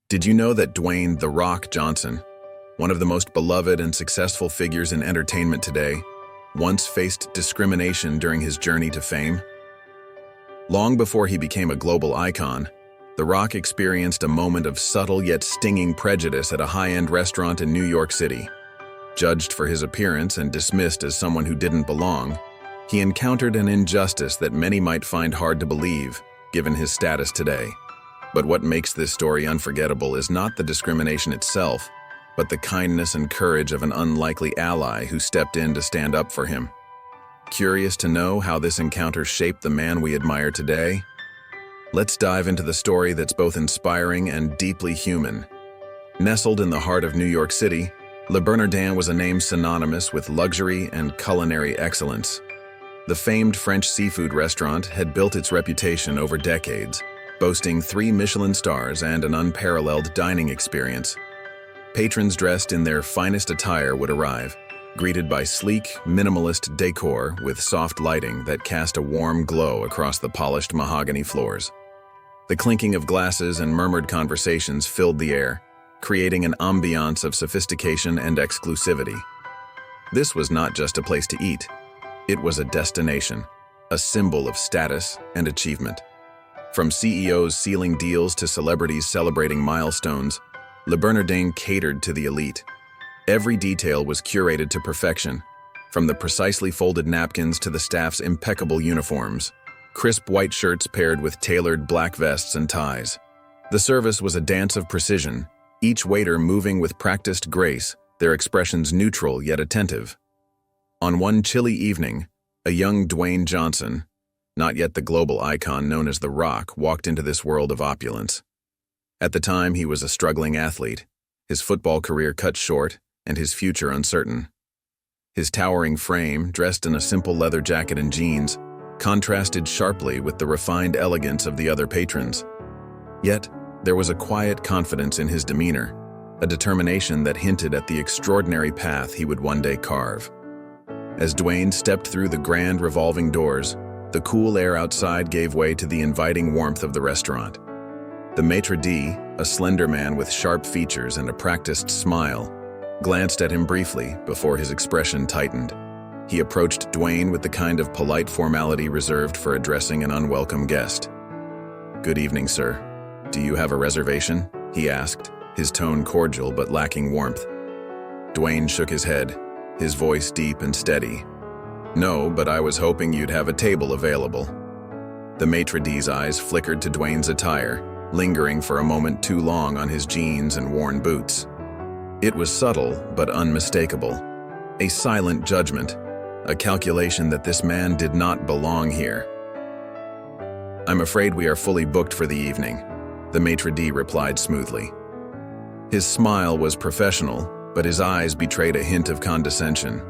Did you know that Dwayne "The Rock" Johnson, one of the most beloved and successful figures in entertainment today, once faced discrimination during his journey to fame? Long before he became a global icon, The Rock experienced a moment of subtle yet stinging prejudice at a high-end restaurant in New York City. Judged for his appearance and dismissed as someone who didn't belong, he encountered an injustice that many might find hard to believe, given his status today. But what makes this story unforgettable is not the discrimination itself, but the kindness and courage of an unlikely ally who stepped in to stand up for him. Curious to know how this encounter shaped the man we admire today? Let's dive into the story that's both inspiring and deeply human. Nestled in the heart of New York City, Le Bernardin was a name synonymous with luxury and culinary excellence. The famed French seafood restaurant had built its reputation over decades, boasting 3 Michelin stars and an unparalleled dining experience. Patrons dressed in their finest attire would arrive, greeted by sleek, minimalist decor with soft lighting that cast a warm glow across the polished mahogany floors. The clinking of glasses and murmured conversations filled the air, creating an ambiance of sophistication and exclusivity. This was not just a place to eat. It was a destination, a symbol of status and achievement. From CEOs sealing deals to celebrities celebrating milestones, Le Bernardin catered to the elite. Every detail was curated to perfection, from the precisely folded napkins to the staff's impeccable uniforms, crisp white shirts paired with tailored black vests and ties. The service was a dance of precision, each waiter moving with practiced grace, their expressions neutral yet attentive. On one chilly evening, a young Dwayne Johnson, not yet the global icon known as The Rock, walked into this world of opulence. At the time, he was a struggling athlete, his football career cut short and his future uncertain. His towering frame, dressed in a simple leather jacket and jeans, contrasted sharply with the refined elegance of the other patrons. Yet, there was a quiet confidence in his demeanor, a determination that hinted at the extraordinary path he would one day carve. As Dwayne stepped through the grand revolving doors, the cool air outside gave way to the inviting warmth of the restaurant. The maitre d', a slender man with sharp features and a practiced smile, glanced at him briefly before his expression tightened. He approached Dwayne with the kind of polite formality reserved for addressing an unwelcome guest. "Good evening, sir. Do you have a reservation?" he asked, his tone cordial but lacking warmth. Dwayne shook his head, his voice deep and steady. "No, but I was hoping you'd have a table available." The maitre d's eyes flickered to Dwayne's attire, lingering for a moment too long on his jeans and worn boots. It was subtle but unmistakable, a silent judgment, a calculation that this man did not belong here. "I'm afraid we are fully booked for the evening," the maitre d' replied smoothly. His smile was professional, but his eyes betrayed a hint of condescension.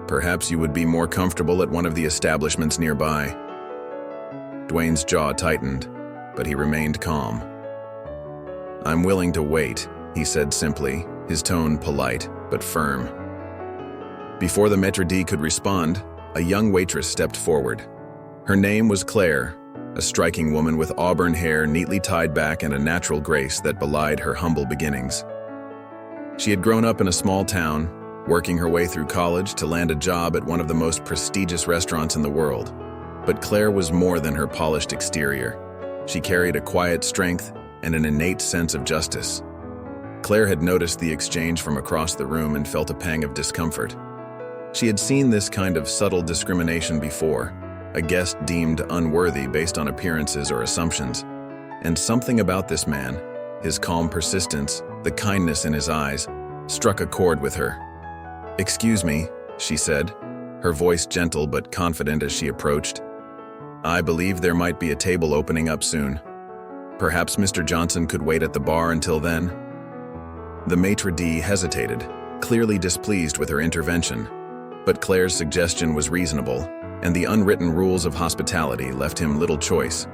"Perhaps you would be more comfortable at one of the establishments nearby." Dwayne's jaw tightened, but he remained calm. "I'm willing to wait," he said simply, his tone polite but firm. Before the maitre d' could respond, a young waitress stepped forward. Her name was Claire, a striking woman with auburn hair neatly tied back and a natural grace that belied her humble beginnings. She had grown up in a small town, working her way through college to land a job at one of the most prestigious restaurants in the world. But Claire was more than her polished exterior. She carried a quiet strength and an innate sense of justice. Claire had noticed the exchange from across the room and felt a pang of discomfort. She had seen this kind of subtle discrimination before, a guest deemed unworthy based on appearances or assumptions. And something about this man, his calm persistence, the kindness in his eyes, struck a chord with her. "Excuse me," she said, her voice gentle but confident as she approached. "I believe there might be a table opening up soon. Perhaps Mr. Johnson could wait at the bar until then?" The maitre d' hesitated, clearly displeased with her intervention. But Claire's suggestion was reasonable, and the unwritten rules of hospitality left him little choice.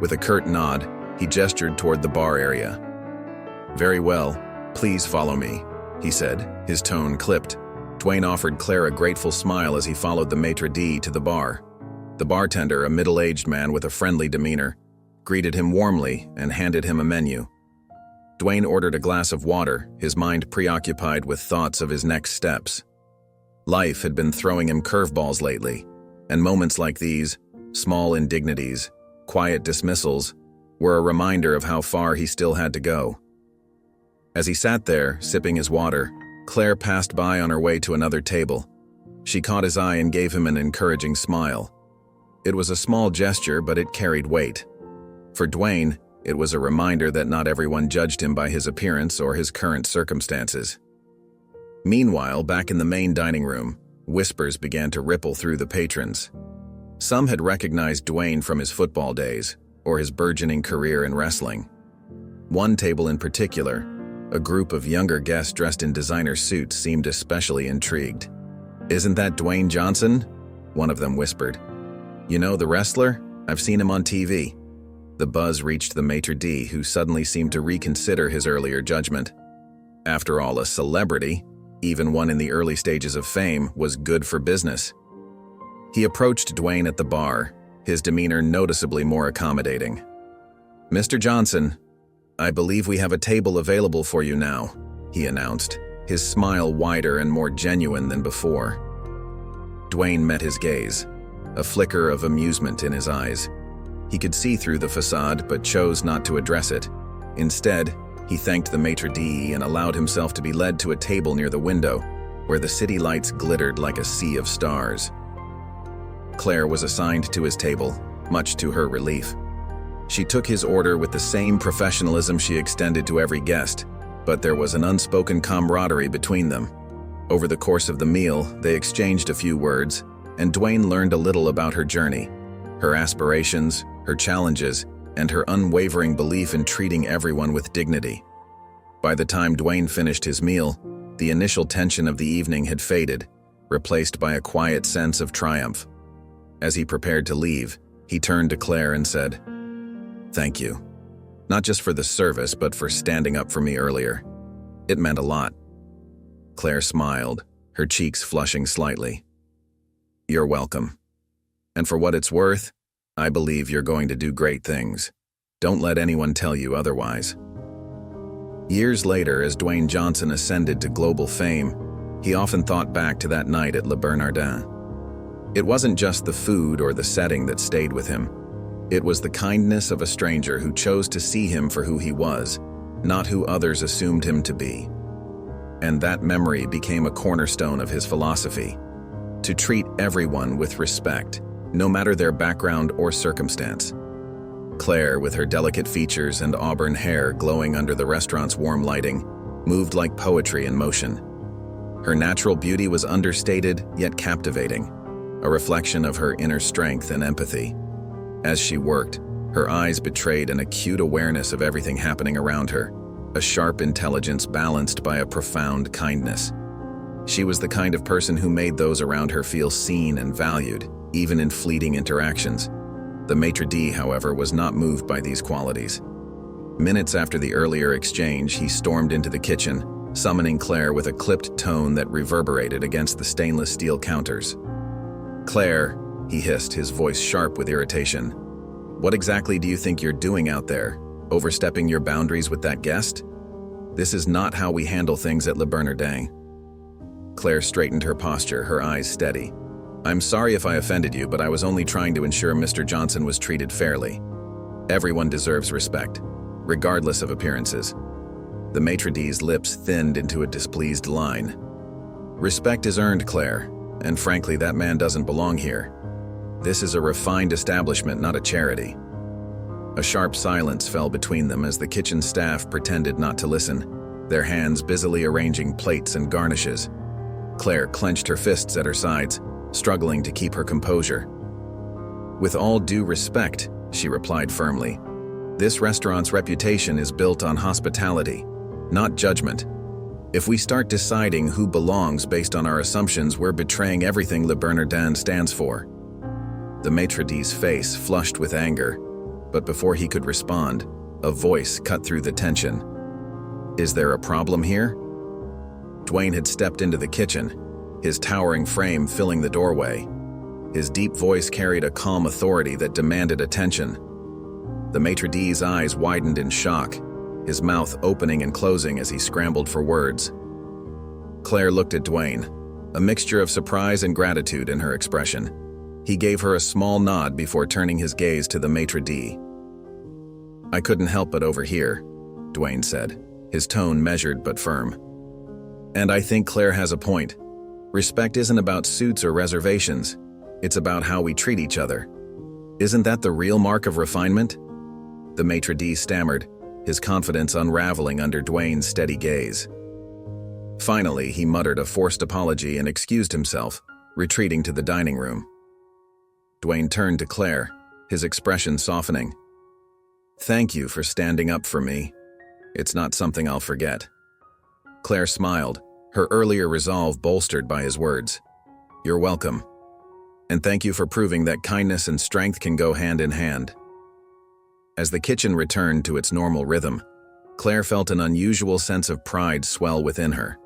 With a curt nod, he gestured toward the bar area. "Very well, please follow me," he said, his tone clipped. Dwayne offered Claire a grateful smile as he followed the maitre d' to the bar. The bartender, a middle-aged man with a friendly demeanor, greeted him warmly and handed him a menu. Dwayne ordered a glass of water, his mind preoccupied with thoughts of his next steps. Life had been throwing him curveballs lately, and moments like these, small indignities, quiet dismissals, were a reminder of how far he still had to go. As he sat there, sipping his water, Claire passed by on her way to another table. She caught his eye and gave him an encouraging smile. It was a small gesture, but it carried weight. For Dwayne, it was a reminder that not everyone judged him by his appearance or his current circumstances. Meanwhile, back in the main dining room, whispers began to ripple through the patrons. Some had recognized Dwayne from his football days or his burgeoning career in wrestling. One table in particular, a group of younger guests dressed in designer suits, seemed especially intrigued. "Isn't that Dwayne Johnson?" one of them whispered. "You know, the wrestler? I've seen him on TV." The buzz reached the maitre d', who suddenly seemed to reconsider his earlier judgment. After all, a celebrity, even one in the early stages of fame, was good for business. He approached Dwayne at the bar, his demeanor noticeably more accommodating. "Mr. Johnson, I believe we have a table available for you now," he announced, his smile wider and more genuine than before. Dwayne met his gaze, a flicker of amusement in his eyes. He could see through the facade but chose not to address it. Instead, he thanked the maitre d' and allowed himself to be led to a table near the window, where the city lights glittered like a sea of stars. Claire was assigned to his table, much to her relief. She took his order with the same professionalism she extended to every guest, but there was an unspoken camaraderie between them. Over the course of the meal, they exchanged a few words, and Dwayne learned a little about her journey, her aspirations, her challenges, and her unwavering belief in treating everyone with dignity. By the time Dwayne finished his meal, the initial tension of the evening had faded, replaced by a quiet sense of triumph. As he prepared to leave, he turned to Claire and said, "Thank you. Not just for the service, but for standing up for me earlier. It meant a lot." Claire smiled, her cheeks flushing slightly. "You're welcome. And for what it's worth, I believe you're going to do great things. Don't let anyone tell you otherwise." Years later, as Dwayne Johnson ascended to global fame, he often thought back to that night at Le Bernardin. It wasn't just the food or the setting that stayed with him. It was the kindness of a stranger who chose to see him for who he was, not who others assumed him to be. And that memory became a cornerstone of his philosophy: to treat everyone with respect, no matter their background or circumstance. Claire, with her delicate features and auburn hair glowing under the restaurant's warm lighting, moved like poetry in motion. Her natural beauty was understated yet captivating, a reflection of her inner strength and empathy. As she worked, her eyes betrayed an acute awareness of everything happening around her, a sharp intelligence balanced by a profound kindness. She was the kind of person who made those around her feel seen and valued, even in fleeting interactions. The maitre d', however, was not moved by these qualities. Minutes after the earlier exchange, he stormed into the kitchen, summoning Claire with a clipped tone that reverberated against the stainless steel counters. "Claire," he hissed, his voice sharp with irritation, "what exactly do you think you're doing out there? Overstepping your boundaries with that guest? This is not how we handle things at Le Bernardin." Claire straightened her posture, her eyes steady. "I'm sorry if I offended you, but I was only trying to ensure Mr. Johnson was treated fairly. Everyone deserves respect, regardless of appearances." The maitre d's lips thinned into a displeased line. "Respect is earned, Claire, and frankly, that man doesn't belong here. This is a refined establishment, not a charity." A sharp silence fell between them as the kitchen staff pretended not to listen, their hands busily arranging plates and garnishes. Claire clenched her fists at her sides, struggling to keep her composure. "With all due respect," she replied firmly, "this restaurant's reputation is built on hospitality, not judgment. If we start deciding who belongs based on our assumptions, we're betraying everything Le Bernardin stands for." The maitre d's face flushed with anger, but before he could respond, a voice cut through the tension. "Is there a problem here?" Dwayne had stepped into the kitchen, his towering frame filling the doorway. His deep voice carried a calm authority that demanded attention. The maitre d's eyes widened in shock, his mouth opening and closing as he scrambled for words. Claire looked at Dwayne, a mixture of surprise and gratitude in her expression. He gave her a small nod before turning his gaze to the maitre d'. "I couldn't help but overhear," Dwayne said, his tone measured but firm. "And I think Claire has a point. Respect isn't about suits or reservations. It's about how we treat each other. Isn't that the real mark of refinement?" The maitre d' stammered, his confidence unraveling under Dwayne's steady gaze. Finally, he muttered a forced apology and excused himself, retreating to the dining room. Dwayne turned to Claire, his expression softening. "Thank you for standing up for me. It's not something I'll forget." Claire smiled, her earlier resolve bolstered by his words. "You're welcome. And thank you for proving that kindness and strength can go hand in hand." As the kitchen returned to its normal rhythm, Claire felt an unusual sense of pride swell within her.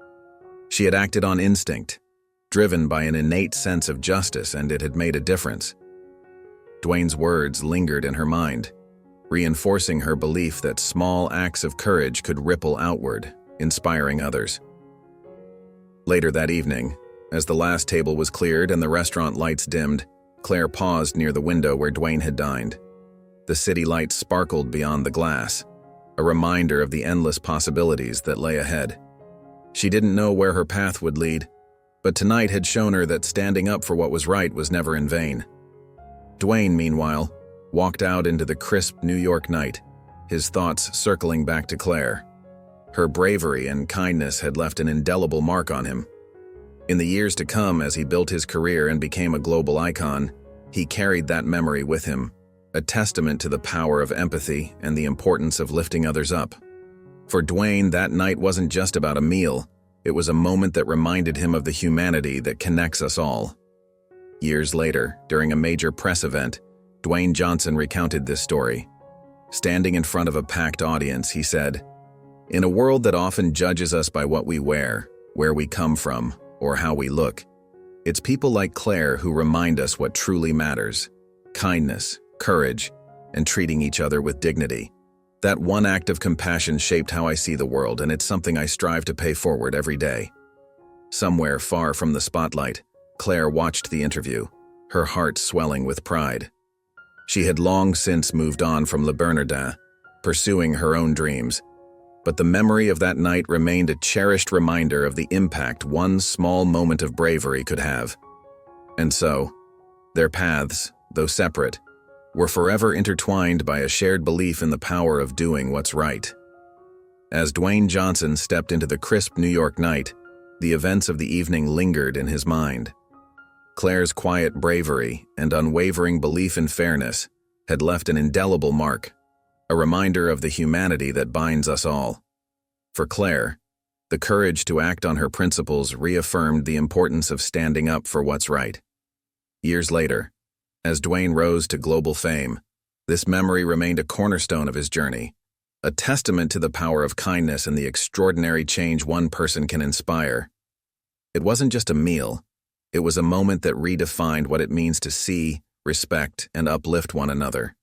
She had acted on instinct, driven by an innate sense of justice, and it had made a difference. Dwayne's words lingered in her mind, reinforcing her belief that small acts of courage could ripple outward, inspiring others. Later that evening, as the last table was cleared and the restaurant lights dimmed, Claire paused near the window where Dwayne had dined. The city lights sparkled beyond the glass, a reminder of the endless possibilities that lay ahead. She didn't know where her path would lead, but tonight had shown her that standing up for what was right was never in vain. Dwayne, meanwhile, walked out into the crisp New York night, his thoughts circling back to Claire. Her bravery and kindness had left an indelible mark on him. In the years to come, as he built his career and became a global icon, he carried that memory with him, a testament to the power of empathy and the importance of lifting others up. For Dwayne, that night wasn't just about a meal, it was a moment that reminded him of the humanity that connects us all. Years later, during a major press event, Dwayne Johnson recounted this story. Standing in front of a packed audience, he said, "In a world that often judges us by what we wear, where we come from, or how we look, it's people like Claire who remind us what truly matters: kindness, courage, and treating each other with dignity. That one act of compassion shaped how I see the world, and it's something I strive to pay forward every day." Somewhere far from the spotlight, Claire watched the interview, her heart swelling with pride. She had long since moved on from Le Bernardin, pursuing her own dreams, but the memory of that night remained a cherished reminder of the impact one small moment of bravery could have. And so, their paths, though separate, were forever intertwined by a shared belief in the power of doing what's right. As Dwayne Johnson stepped into the crisp New York night, the events of the evening lingered in his mind. Claire's quiet bravery and unwavering belief in fairness had left an indelible mark, a reminder of the humanity that binds us all. For Claire, the courage to act on her principles reaffirmed the importance of standing up for what's right. Years later, as Dwayne rose to global fame, this memory remained a cornerstone of his journey, a testament to the power of kindness and the extraordinary change one person can inspire. It wasn't just a meal, it was a moment that redefined what it means to see, respect, and uplift one another.